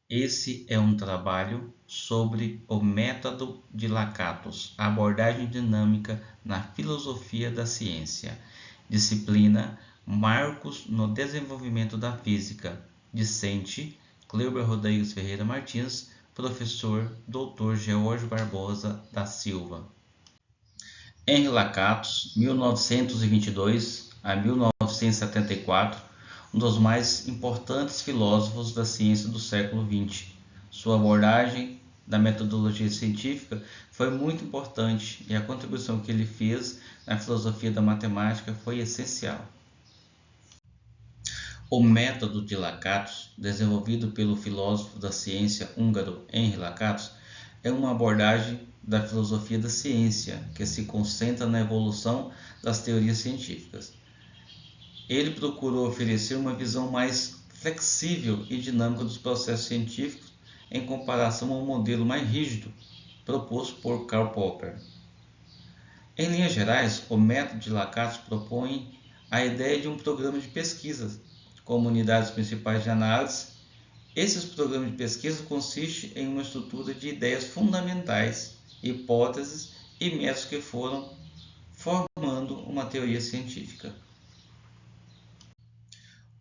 Esse é um trabalho sobre o método de Lakatos, a abordagem dinâmica na filosofia da ciência. Disciplina Marcos no desenvolvimento da física. Discente Cleuber Rodrigues Ferreira Martins, professor Dr. George Barbosa da Silva. Henri Lakatos, 1922 a 1974, um dos mais importantes filósofos da ciência do século XX. Sua abordagem da metodologia científica foi muito importante e a contribuição que ele fez na filosofia da matemática foi essencial. O método de Lakatos, desenvolvido pelo filósofo da ciência húngaro Henri Lakatos, é uma abordagem da filosofia da ciência que se concentra na evolução das teorias científicas. Ele procurou oferecer uma visão mais flexível e dinâmica dos processos científicos em comparação ao modelo mais rígido proposto por Karl Popper. Em linhas gerais, o método de Lakatos propõe a ideia de um programa de pesquisa como unidades principais de análise. Esses programas de pesquisa consistem em uma estrutura de ideias fundamentais, hipóteses e métodos que foram formando uma teoria científica.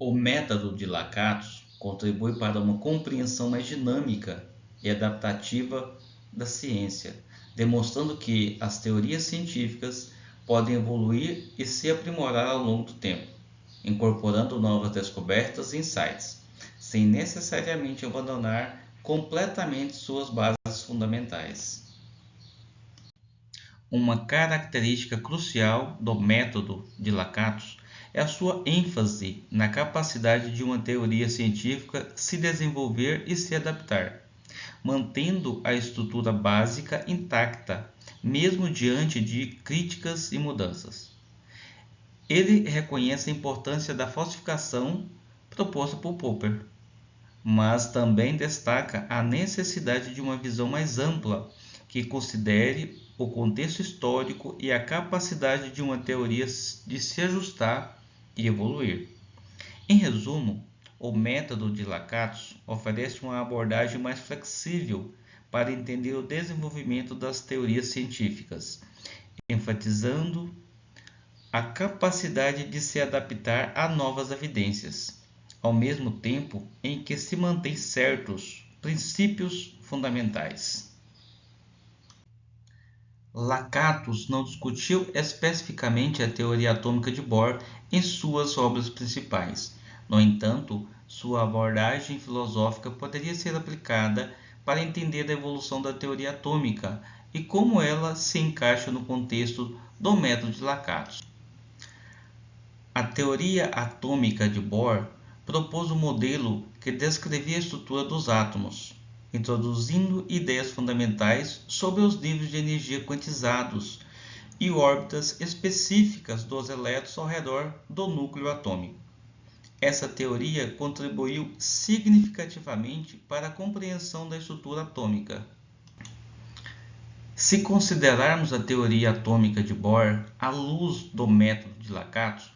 O método de Lakatos contribui para uma compreensão mais dinâmica e adaptativa da ciência, demonstrando que as teorias científicas podem evoluir e se aprimorar ao longo do tempo, incorporando novas descobertas e insights, sem necessariamente abandonar completamente suas bases fundamentais. Uma característica crucial do método de Lakatos é a sua ênfase na capacidade de uma teoria científica se desenvolver e se adaptar, mantendo a estrutura básica intacta, mesmo diante de críticas e mudanças. Ele reconhece a importância da falsificação proposta por Popper, mas também destaca a necessidade de uma visão mais ampla que considere o contexto histórico e a capacidade de uma teoria de se ajustar e evoluir. Em resumo, o método de Lakatos oferece uma abordagem mais flexível para entender o desenvolvimento das teorias científicas, enfatizando a capacidade de se adaptar a novas evidências, ao mesmo tempo em que se mantém certos princípios fundamentais. Lakatos não discutiu especificamente a teoria atômica de Bohr em suas obras principais. No entanto, sua abordagem filosófica poderia ser aplicada para entender a evolução da teoria atômica e como ela se encaixa no contexto do método de Lakatos. A teoria atômica de Bohr propôs um modelo que descrevia a estrutura dos átomos, introduzindo ideias fundamentais sobre os níveis de energia quantizados e órbitas específicas dos elétrons ao redor do núcleo atômico. Essa teoria contribuiu significativamente para a compreensão da estrutura atômica. Se considerarmos a teoria atômica de Bohr à luz do método de Lakatos,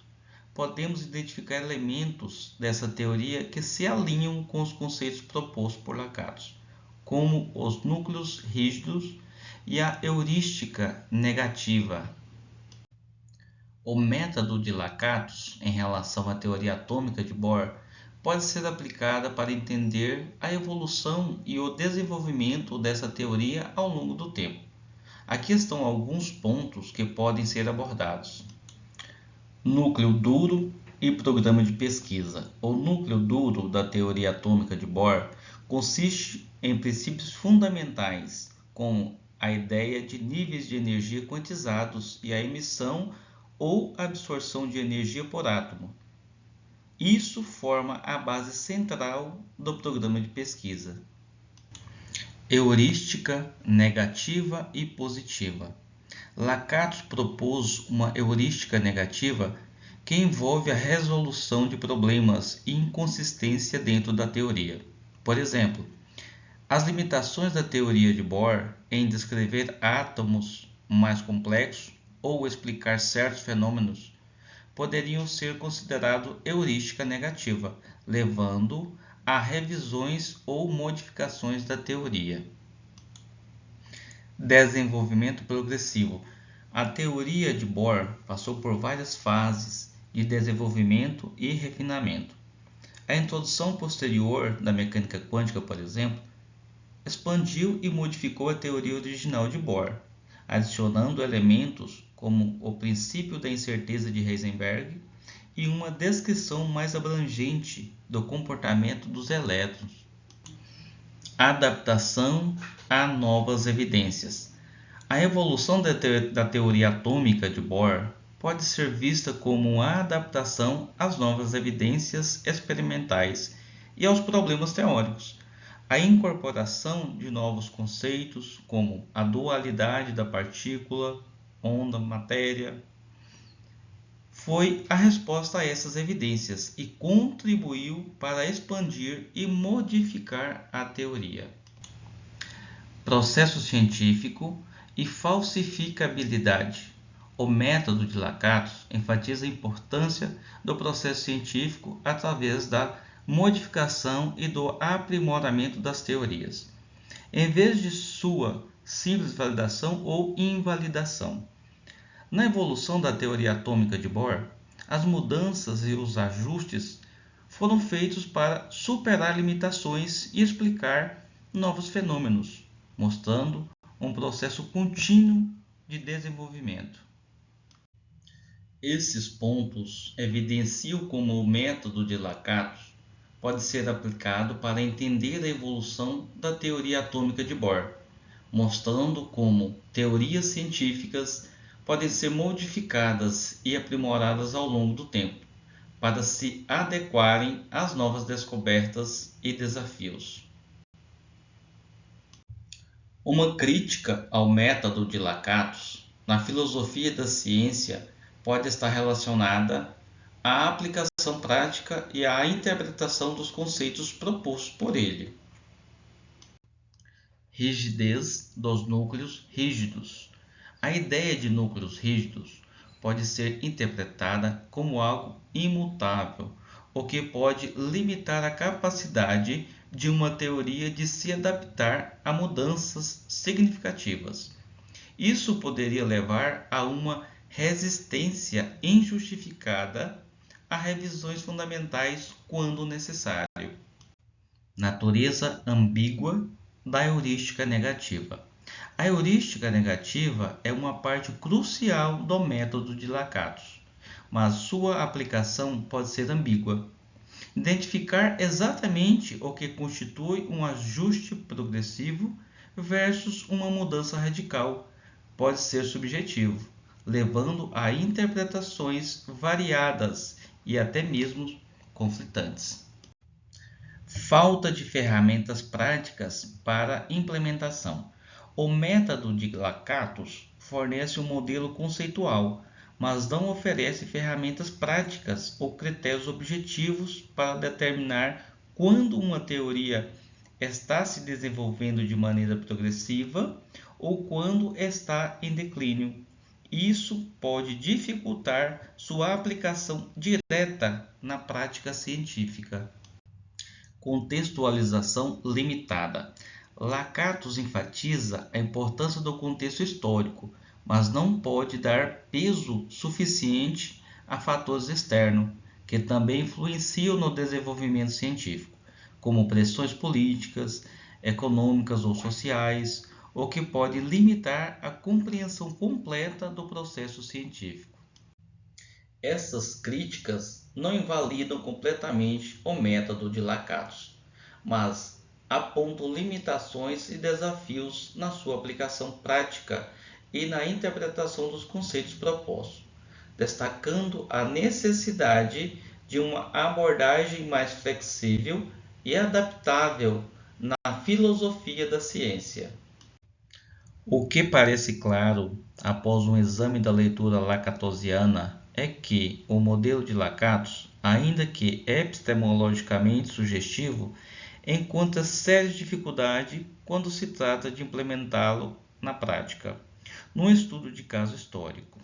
podemos identificar elementos dessa teoria que se alinham com os conceitos propostos por Lakatos, como os núcleos rígidos e a heurística negativa. O método de Lakatos em relação à teoria atômica de Bohr pode ser aplicada para entender a evolução e o desenvolvimento dessa teoria ao longo do tempo. Aqui estão alguns pontos que podem ser abordados. Núcleo duro e programa de pesquisa. O núcleo duro da teoria atômica de Bohr consiste em princípios fundamentais, como a ideia de níveis de energia quantizados e a emissão ou absorção de energia por átomo. Isso forma a base central do programa de pesquisa. Heurística negativa e positiva. Lakatos propôs uma heurística negativa que envolve a resolução de problemas e inconsistência dentro da teoria. Por exemplo, as limitações da teoria de Bohr em descrever átomos mais complexos ou explicar certos fenômenos poderiam ser considerados heurística negativa, levando a revisões ou modificações da teoria. Desenvolvimento progressivo. A teoria de Bohr passou por várias fases de desenvolvimento e refinamento. A introdução posterior da mecânica quântica, por exemplo, expandiu e modificou a teoria original de Bohr, adicionando elementos como o princípio da incerteza de Heisenberg e uma descrição mais abrangente do comportamento dos elétrons. Adaptação a novas evidências. A evolução da teoria atômica de Bohr pode ser vista como uma adaptação às novas evidências experimentais e aos problemas teóricos. A incorporação de novos conceitos, como a dualidade da partícula, onda, matéria, foi a resposta a essas evidências e contribuiu para expandir e modificar a teoria. Processo científico e falsificabilidade. O método de Lakatos enfatiza a importância do processo científico através da modificação e do aprimoramento das teorias, em vez de sua simples validação ou invalidação. Na evolução da teoria atômica de Bohr, as mudanças e os ajustes foram feitos para superar limitações e explicar novos fenômenos, mostrando um processo contínuo de desenvolvimento. Esses pontos evidenciam como o método de Lakatos pode ser aplicado para entender a evolução da teoria atômica de Bohr, mostrando como teorias científicas podem ser modificadas e aprimoradas ao longo do tempo, para se adequarem às novas descobertas e desafios. Uma crítica ao método de Lakatos na filosofia da ciência pode estar relacionada à aplicação prática e à interpretação dos conceitos propostos por ele. Rigidez dos núcleos rígidos. A ideia de núcleos rígidos pode ser interpretada como algo imutável, o que pode limitar a capacidade de uma teoria de se adaptar a mudanças significativas. Isso poderia levar a uma resistência injustificada a revisões fundamentais quando necessário. Natureza ambígua da heurística negativa. A heurística negativa é uma parte crucial do método de Lakatos, mas sua aplicação pode ser ambígua. Identificar exatamente o que constitui um ajuste progressivo versus uma mudança radical pode ser subjetivo, levando a interpretações variadas e até mesmo conflitantes. Falta de ferramentas práticas para implementação. O método de Lakatos fornece um modelo conceitual, mas não oferece ferramentas práticas ou critérios objetivos para determinar quando uma teoria está se desenvolvendo de maneira progressiva ou quando está em declínio. Isso pode dificultar sua aplicação direta na prática científica. Contextualização limitada. Lakatos enfatiza a importância do contexto histórico, mas não pode dar peso suficiente a fatores externos, que também influenciam no desenvolvimento científico, como pressões políticas, econômicas ou sociais, o que pode limitar a compreensão completa do processo científico. Essas críticas não invalidam completamente o método de Lakatos, mas apontam limitações e desafios na sua aplicação prática e na interpretação dos conceitos propostos, destacando a necessidade de uma abordagem mais flexível e adaptável na filosofia da ciência. O que parece claro após um exame da leitura lakatosiana é que o modelo de Lakatos, ainda que epistemologicamente sugestivo, encontra sérias dificuldades quando se trata de implementá-lo na prática, num estudo de caso histórico.